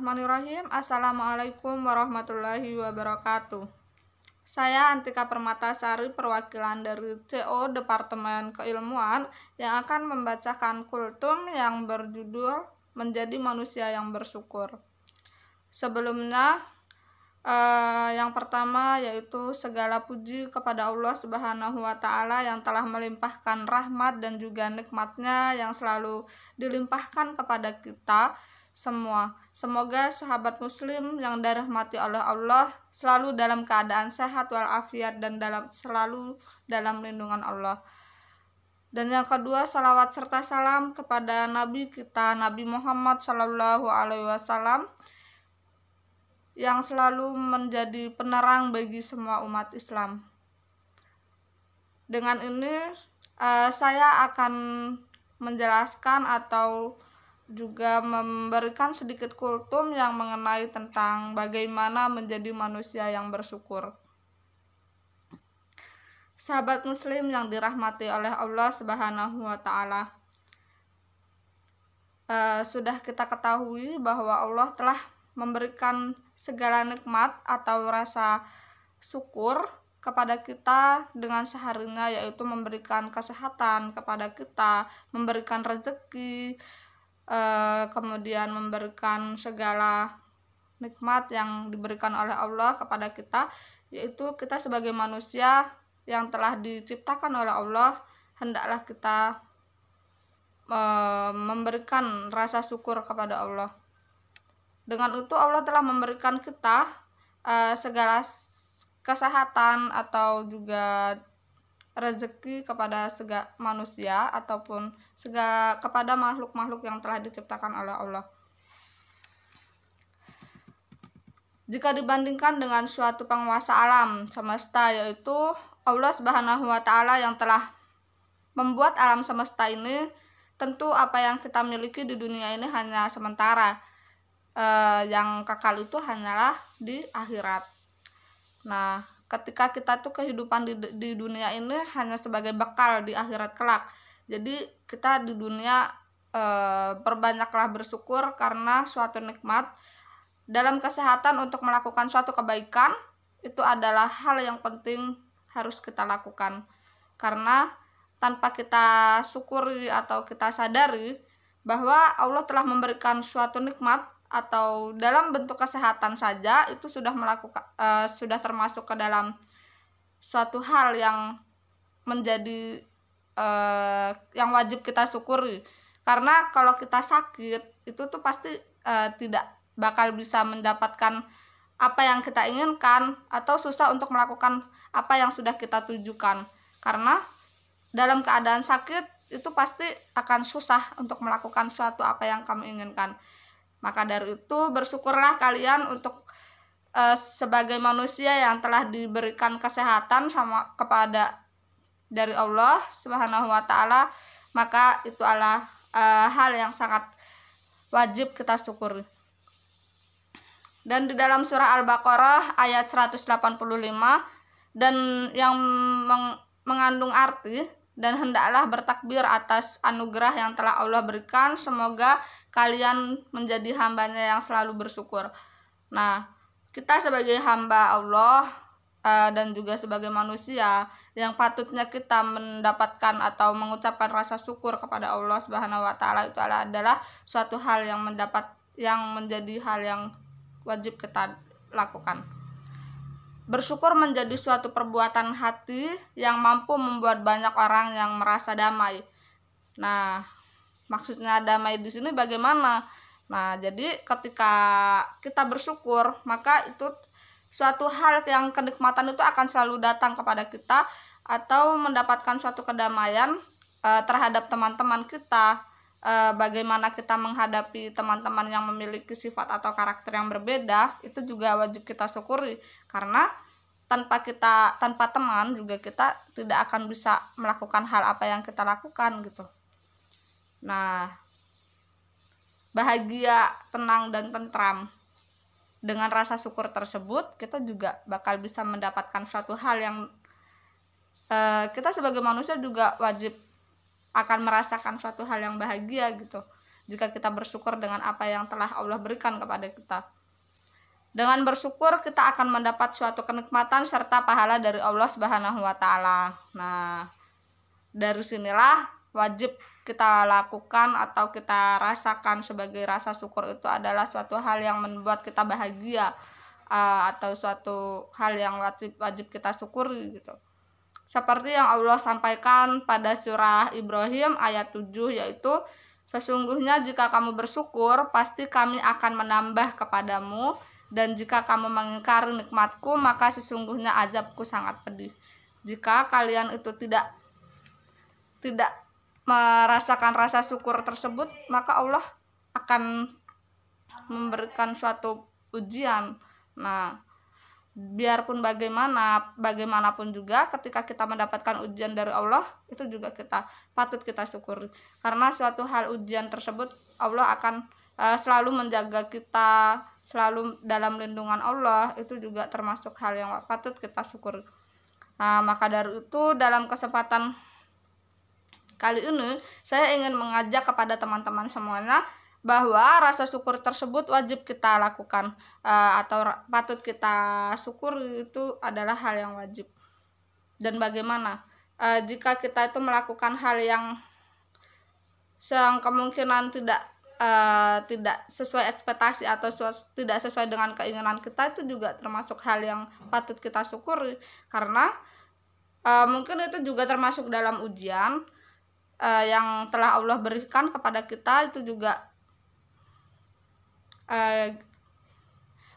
Bismillahirrahmanirrahim. Assalamualaikum warahmatullahi wabarakatuh. Saya Antika Permatasari, perwakilan dari CO Departemen Keilmuan, yang akan membacakan kultum yang berjudul Menjadi Manusia yang Bersyukur. Sebelumnya, yang pertama yaitu segala puji kepada Allah Subhanahu wa Ta'ala yang telah melimpahkan rahmat dan juga nikmatnya yang selalu dilimpahkan kepada kita semua. Semoga sahabat muslim yang dirahmati oleh Allah selalu dalam keadaan sehat walafiat dan selalu dalam lindungan Allah. Dan yang kedua, salawat serta salam kepada Nabi kita, Nabi Muhammad SAW, yang selalu menjadi penerang bagi semua umat Islam. Dengan ini saya akan menjelaskan atau juga memberikan sedikit kultum yang mengenai tentang bagaimana menjadi manusia yang bersyukur. Sahabat muslim yang dirahmati oleh Allah Subhanahu wa Ta'ala, sudah kita ketahui bahwa Allah telah memberikan segala nikmat atau rasa syukur kepada kita dengan seharinya, yaitu memberikan kesehatan kepada kita, memberikan rezeki, kemudian memberikan segala nikmat yang diberikan oleh Allah kepada kita, yaitu kita sebagai manusia yang telah diciptakan oleh Allah, hendaklah kita memberikan rasa syukur kepada Allah. Dengan itu Allah telah memberikan kita segala kesehatan atau juga rezeki kepada segala manusia ataupun kepada makhluk-makhluk yang telah diciptakan oleh Allah. Jika dibandingkan dengan suatu penguasa alam semesta, yaitu Allah Subhanahu wa Ta'ala yang telah membuat alam semesta ini, tentu apa yang kita miliki di dunia ini hanya sementara. Yang kekal itu hanyalah di akhirat. Nah, ketika kita tuh kehidupan di dunia ini hanya sebagai bekal di akhirat kelak. Jadi kita di dunia perbanyaklah bersyukur karena suatu nikmat. Dalam kesehatan untuk melakukan suatu kebaikan itu adalah hal yang penting harus kita lakukan. Karena tanpa kita syukuri atau kita sadari bahwa Allah telah memberikan suatu nikmat atau dalam bentuk kesehatan saja, itu sudah termasuk ke dalam suatu hal yang menjadi yang wajib kita syukuri. Karena kalau kita sakit itu tuh pasti tidak bakal bisa mendapatkan apa yang kita inginkan atau susah untuk melakukan apa yang sudah kita tujukan. Karena dalam keadaan sakit itu pasti akan susah untuk melakukan suatu apa yang kamu inginkan. Maka dari itu bersyukurlah kalian untuk sebagai manusia yang telah diberikan kesehatan kepada dari Allah Subhanahu wa Ta'ala, maka itu adalah hal yang sangat wajib kita syukuri. Dan di dalam surah Al-Baqarah ayat 185 dan yang mengandung arti, dan hendaklah bertakbir atas anugerah yang telah Allah berikan, semoga kalian menjadi hambanya yang selalu bersyukur. Nah, kita sebagai hamba Allah dan juga sebagai manusia yang patutnya kita mendapatkan atau mengucapkan rasa syukur kepada Allah Subhanahu wa Ta'ala, itu adalah suatu hal yang menjadi hal yang wajib kita lakukan. Bersyukur menjadi suatu perbuatan hati yang mampu membuat banyak orang yang merasa damai. Nah, maksudnya damai di sini bagaimana? Nah, jadi ketika kita bersyukur, maka itu suatu hal yang kenikmatan itu akan selalu datang kepada kita, atau mendapatkan suatu kedamaian terhadap teman-teman kita. Bagaimana kita menghadapi teman-teman yang memiliki sifat atau karakter yang berbeda, itu juga wajib kita syukuri. Karena tanpa teman juga kita tidak akan bisa melakukan hal apa yang kita lakukan gitu. Nah, bahagia, tenang dan tentram dengan rasa syukur tersebut, kita juga bakal bisa mendapatkan suatu hal yang kita sebagai manusia juga wajib akan merasakan suatu hal yang bahagia gitu. jika kita bersyukur dengan apa yang telah Allah berikan kepada kita. Dengan bersyukur kita akan mendapat suatu kenikmatan serta pahala dari Allah Subhanahu wa taala. Nah, dari sinilah wajib kita lakukan atau kita rasakan sebagai rasa syukur itu adalah suatu hal yang membuat kita bahagia, atau suatu hal yang wajib kita syukuri gitu. Seperti yang Allah sampaikan pada surah Ibrahim ayat 7, yaitu sesungguhnya jika kamu bersyukur pasti kami akan menambah kepadamu, dan jika kamu mengingkari nikmatku maka sesungguhnya azabku sangat pedih. Jika kalian itu tidak merasakan rasa syukur tersebut, maka Allah akan memberikan suatu ujian. Nah, biarpun bagaimanapun juga ketika kita mendapatkan ujian dari Allah, itu juga patut kita syukuri, karena suatu hal ujian tersebut Allah akan selalu menjaga kita, selalu dalam lindungan Allah. Itu juga termasuk hal yang patut kita syukuri. Nah, maka dari itu dalam kesempatan kali ini saya ingin mengajak kepada teman-teman semuanya bahwa rasa syukur tersebut wajib kita lakukan, atau patut kita syukuri, itu adalah hal yang wajib. Dan bagaimana jika kita itu melakukan hal yang kemungkinan tidak sesuai ekspektasi atau tidak sesuai dengan keinginan kita, itu juga termasuk hal yang patut kita syukuri, karena mungkin itu juga termasuk dalam ujian yang telah Allah berikan kepada kita. Itu juga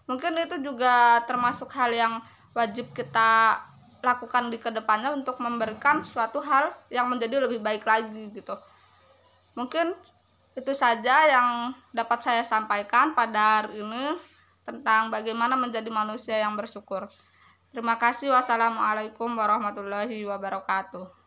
mungkin itu juga termasuk hal yang wajib kita lakukan di kedepannya untuk memberikan suatu hal yang menjadi lebih baik lagi gitu. Mungkin itu saja yang dapat saya sampaikan pada hari ini tentang bagaimana menjadi manusia yang bersyukur. Terima kasih. Wassalamualaikum warahmatullahi wabarakatuh.